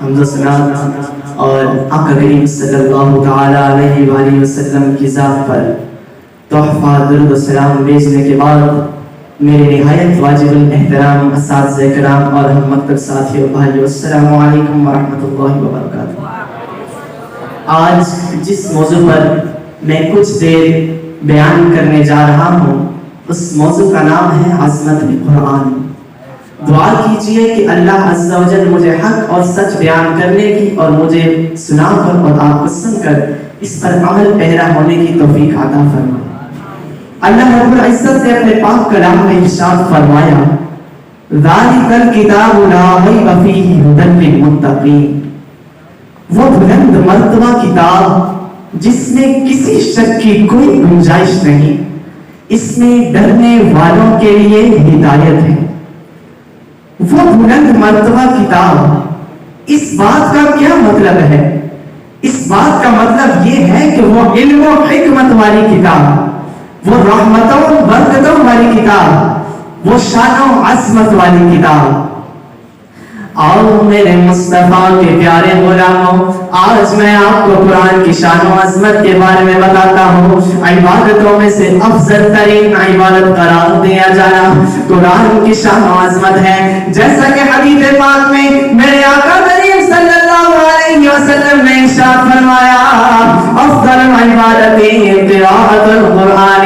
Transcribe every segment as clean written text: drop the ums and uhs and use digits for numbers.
حمد و ثنا اور آقا کریم صلی اللہ تعالیٰ علیہ وآلہ وسلم کی ذات پر تحفہ درود و سلام بھیجنے کے بعد میرے نہایت واجب الاحترام اساتذہ کرام اور ہم مکتب ساتھیوں بھائیو، السلام علیکم ورحمۃ اللہ وبرکاتہ۔ آج جس موضوع پر میں کچھ دیر بیان کرنے جا رہا ہوں اس موضوع کا نام ہے عظمت قرآن۔ دعا کیجئے کہ اللہ عز و جل مجھے حق اور سچ بیان کرنے کی اور مجھے سنا کر اور آپ کو سن کر اس پر عمل پیرا ہونے کی توفیق عطا فرمائے۔ اللہ رب العزت نے اپنے پاک کلام میں ارشاد فرمایا ذالک الکتاب لا ریب فیہ ھدی للمتقین، وہ بلند مرتبہ کتاب جس میں کسی شک کی کوئی گنجائش نہیں، اس میں ڈرنے والوں کے لیے ہدایت ہے۔ وہ بلند مرتبہ کتاب، اس بات کا کیا مطلب ہے؟ اس بات کا مطلب یہ ہے کہ وہ علم و حکمت والی کتاب، وہ رحمتوں و برکتوں والی کتاب، وہ شان و عظمت والی کتاب۔ آؤ میرے مصطفیٰ کے پیارے غلاموں، آج میں آپ کو قرآن کی شان و عظمت کے بارے میں بتاتا ہوں۔ عبادتوں میں سے افضل ترین عبادت قرار دیا جانا قرآن کی شان و عظمت ہے۔ جیسا کہ حدیث پاک میں میرے آقا کریم صلی اللہ علیہ وسلم نے ارشاد فرمایا افضل عبادت قراءۃ القرآن،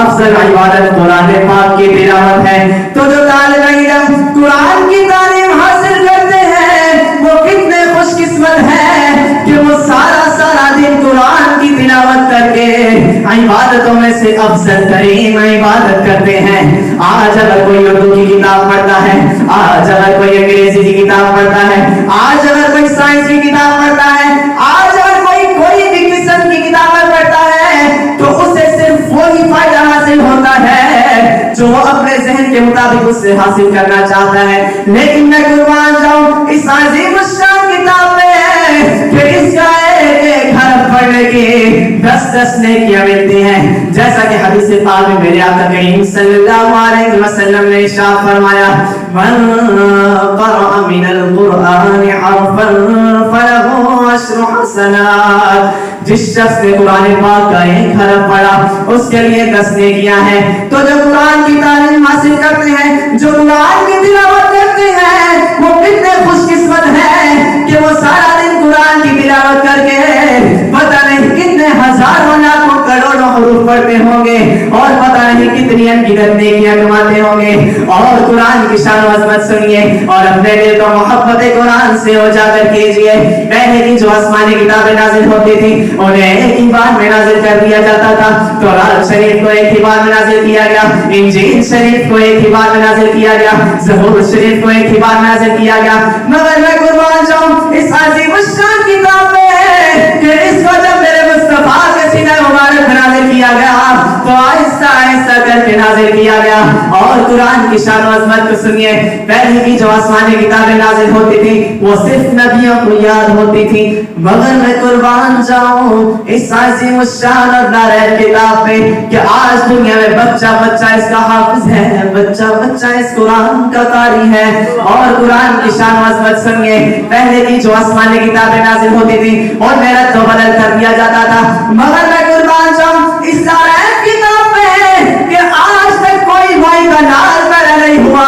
افضل عبادت قرآن پاک کی تلاوت ہے۔ تو جو طالب علم قرآن کی تعلیم حاصل کرتے ہیں وہ کتنے خوش قسمت ہے کہ وہ سارا دن قرآن کی تلاوت کر کے عبادتوں میں سے افضل ترین عبادت کرتے ہیں۔ آج اگر کوئی اردو کی کتاب پڑھتا ہے، آج اگر کوئی انگریزی کی کتاب پڑھتا ہے، آج اگر کوئی سائنس کی کتاب پڑھتا ہے، آج اگر کوئی بھی قسم کی کتابیں پڑھتا ہے تو اسے صرف وہی فائدہ حاصل ہوتا ہے جو وہ اپنے ذہن کے مطابق اس سے حاصل کرنا چاہتا ہے۔ لیکن میں قربان جاؤں اس عظیم الشان کتاب میں کہ اس کا ایک حرف پڑھنے کی 10 نیکیاں ملتی ہیں۔ جیسا کہ حدیث پاک میں میرے آقا کریم صلی اللہ علیہ وسلم نے ارشاد فرمایا من قرأ من القرآن حرفا فله 10 حسنات، جس شخص نے قرآن پاک کا ایک حرف پڑھا اس کے لیے 10 نیکیاں ہیں۔ تو جو قرآن کی تعلیم حاصل کرتے ہیں، جو قرآن کی تلاوت کرتے ہیں، وہ کتنے خوش قسمت ہیں کہ وہ سارا دن قرآن کی تلاوت کر کے پتہ نہیں کتنے ہزاروں لاکھوں کروڑوں حروف پڑھتے ہوں گے اور پتہ نہیں کتنی انگنت نیکیاں کماتے ہوں گے۔ اور قرآن کی شان و عظمت سنیے اور اپنے دل کو محبت قرآن سے اجاگر کیجیے۔ پہلے کی جو آسمانی کتابیں نازل ہوتی تھی انہیں ایک ہی بار میں نازل کر دیا جاتا تھا۔ تورات شریف کو ایک ہی بار میں نازل کیا گیا، انجیل شریف کو ایک ہی بار میں نازل کیا گیا، زبور شریف کو ایک ہی بار میں نازل کیا گیا۔ مگر میں قربان جاؤں اس عظیم الشان کتاب میں کہ اس کو جب میرے مصطفیٰ کے سینہ مبارک نازل کیا گیا تو آہستہ آہستہ کر کے نازل کیا گیا۔ اور قرآن کی شان و عظمت کو سنیے، پہلے کی جو آسمانی کتابیں نازل ہوتی تھی وہ صرف نبیوں کو یاد ہوتی تھی، مگر میں قربان جاؤں اس عظیم الشان اور نارائن کتاب پہ کہ آج دنیا میں بچہ اس کا حافظ ہے، بچہ اس قرآن کا قاری ہے۔ اور قرآن کی شان و عظمت سنیے، پہلے کی جو آسمانی کتابیں نازل ہوتی تھی اور میرا تو بدل کر دیا جاتا تھا، مگر میں قربان جاؤں اس نارائن کتاب میں کہ آج تک کوئی بھائی کا نال پیدا نہیں ہوا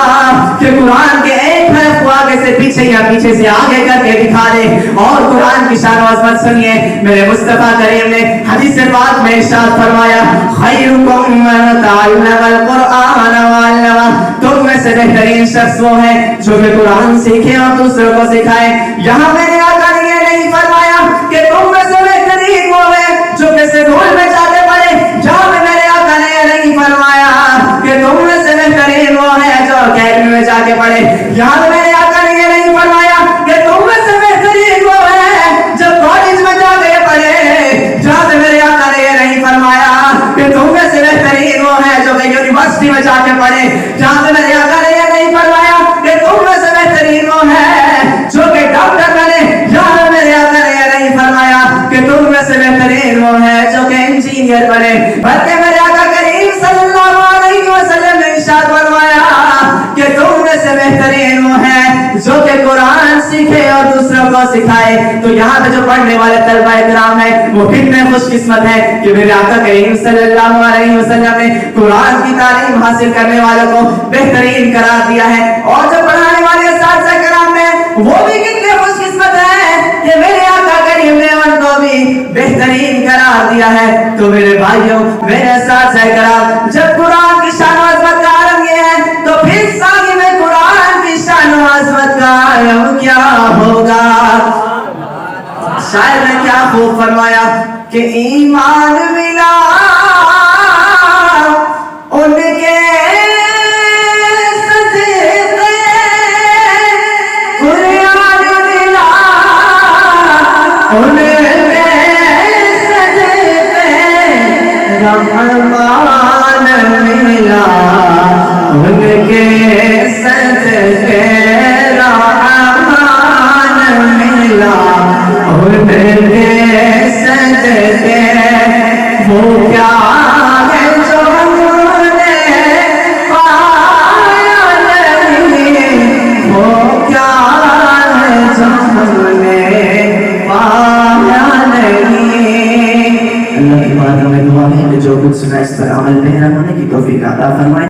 کہ قرآن کے ایک حرف کو آگے سے پیچھے یا پیچھے سے آگے کر کے دکھا دے۔ اور قرآن کی شان و عظمت سنیے، میرے مصطفیٰ کریم نے حدیث پاک میں ارشاد فرمایا خیرکم من تعلم القرآن وعلمہ، تم میں سے بہترین شخص وہ ہے جو کہ قرآن سیکھے اور دوسروں کو سکھائے۔ یہاں میرے آقا نے یہ نہیں فرمایا کہ تم میں سے بہترین وہ ہے جو کہ سکول میں جا کے پڑھے، جہاں میرے آقا نے یہ نہیں فرمایا کہ تم میں سے بہترین وہ ہے جو اکیڈمی میں جا کے پڑھے، یہاں میرے آقا نے یہ نہیں فرمایا کہ تم میں سے بہترین وہ ہے جو کالج میں جا کے پڑھے، جہاں میرے آقا نے یہ نہیں فرمایا کہ تم میں سے بہترین وہ ہے جو کہ یونیورسٹی میں جا کے پڑھے، جہاں میرے آقا نے یہ نہیں فرمایا کہ تم میں سے بہترین وہ ہے جو کہ ڈاکٹر بنے، جہاں میرے آقا نے یہ نہیں فرمایا کہ تم میں سے بہترین وہ ہے جو کہ انجینئر بنے، بلکہ میرے آقا کریم صلی اللہ علیہ وسلم نے ارشاد فرمایا کہ تم میں سے بہترین اور دوسروں کو سکھائے. تو یہاں پہ جو پڑھنے والے طلبہ کرام ہیں وہ کتنے خوش قسمت ہیں کہ میرے آقا کریم صلی اللہ علیہ وسلم نے قرآن کی تعلیم حاصل کرنے والوں کو بہترین قرار دیا ہے. اور جو پڑھانے والے اساتذہ کرام ہیں وہ بھی کتنے خوش قسمت ہیں کہ میرے آقا کریم نے ان کو بھی بہترین قرار دیا ہے. تو میرے بھائیوں، میرے اساتذہ کرام، جب قرآن کی شان و عظمت کا عالم یہ ہے تو پھر صاحب قرآن کی شان و عظمت کا عالم کیا ہوگا. شاعر نے کیا خوب فرمایا کہ ایمان ملا ان کے صدقے، قرآن ملا ان کے صدقے، رحمان ملا ان کے صدقے، رحمان ملا ان کے صدقے. وہ کیا ہے جو ہم نے پایا نہیں، وہ کیا ہے جو ہم نے پایا نہیں. اللہ کی بات ہمیں دعا ہے کہ جو کچھ سنا اس پر عمل پیرا ہونے کی توفیق عطا فرمائے.